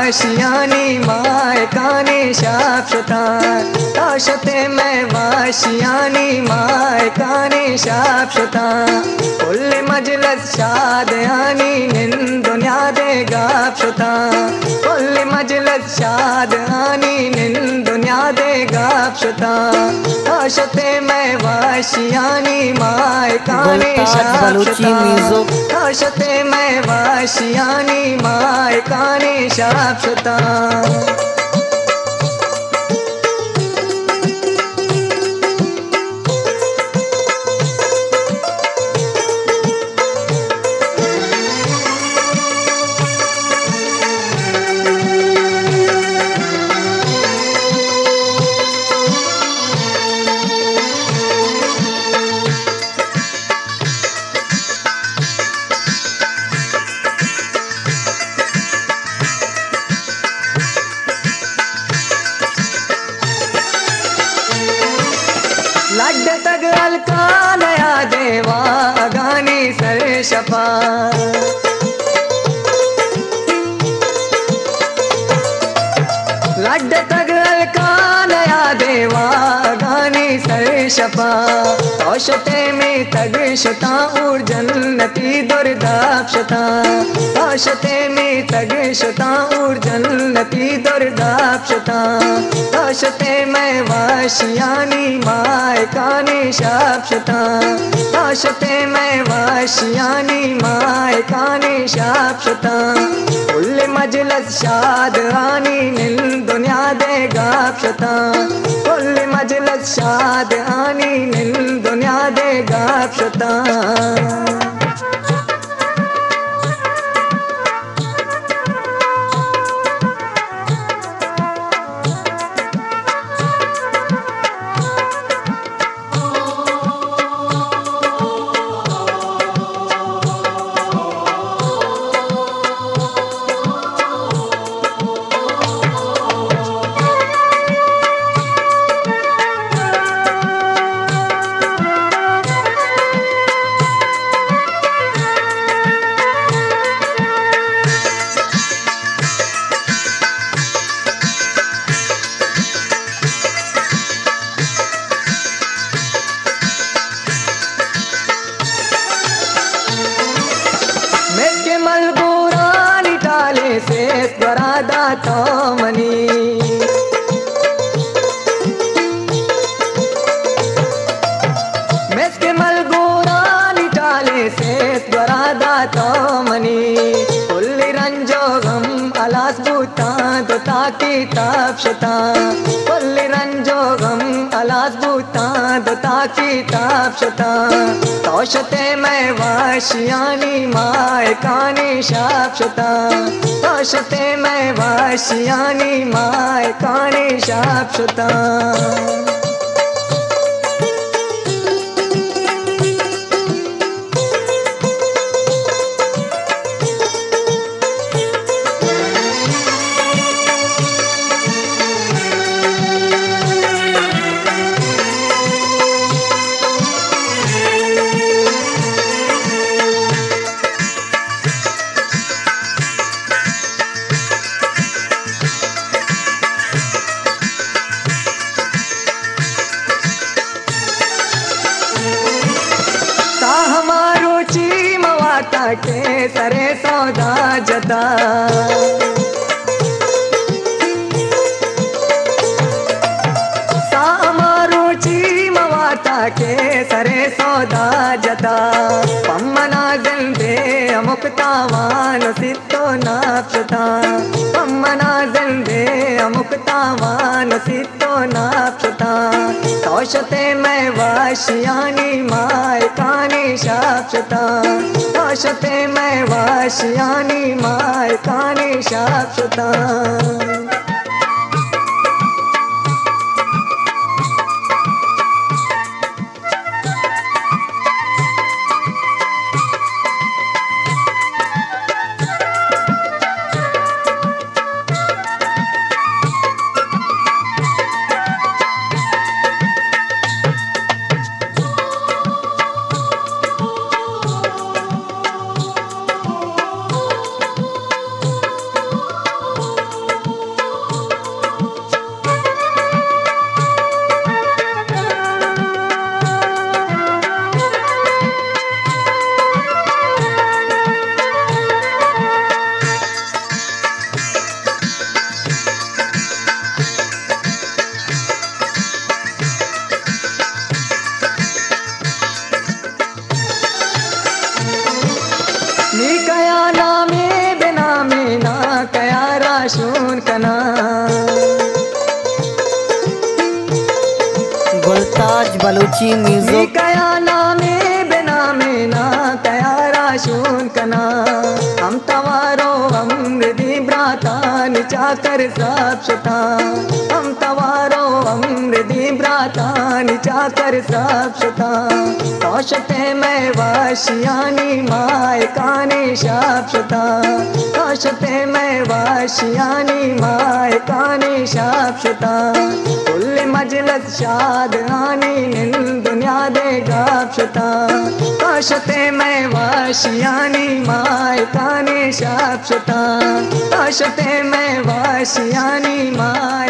वाशियानी my काने शापशता ताशते मैं वाशियानी my काने शापशता कुल मजलस शादयानी निन दुनिया दे गापशता कुल मजलस शादयानी निन दुनिया दे गापशता ताशते मैं वाशियानी माय काने शापशता ताशते मैं वाशियानी माय काने शापशता लड्ड तग अलका नया देवा गानी सर शपा लड्ड तग अलका नया देवा गानी सर शपा औशते में तग शता और जन्नती दुर्दाक्षता औशते में तग शता और जन्नती दुर्दाक्षता औशते मैं वाशियानी माय काने शापशता औशते मैं वाशियानी माय काने शापशता कुल मजलस शाद आनी निल दुनिया दे गापशता कुल मजलस शाद आनी निल दुनिया दे गापशता मलगूरानी टाले से स्वरादा तो मनी मेस्के मलगूरानी टाले से स्वरादा तो मनी कुल्ली रंजो गम अलास बूता दुता की तापशता कुल्ली रंजो गम अलास बूता दुता की तापशता तौशते मैं वाशियानी माय काने शापशता तौशते मैं वाशियानी माय काने शापशता के सरे सौदा जता सामारुचि मवाता के सरे सौदा जता पम्मना जिंदे अमुक्तावान सिद्धो नापशता पम्मना जिंदे अमुक्तावान सिद्धो नापशता तौशते मैं वाशियानी माय काने शापशता तौशते मैं वाशियानी माय काने शापशता बलूची म्यूजिक कया नामे बेनामे ना कया राशून कना हम तवारो अमृति भ्राता निचाकर साक्षता हम तवारो अमृति भ्राता निचाकर साक्षता कौशते मैं वाशियानी माय काने शाक्षता कौशते मैं वाशियानी माय काने शाक्षता कुल मजलस शाद आनी निन दुनिया दे गाक्षता कौशते मैं वाशियानी माय काने शाक्षता कौशते मैं वाशियानी माय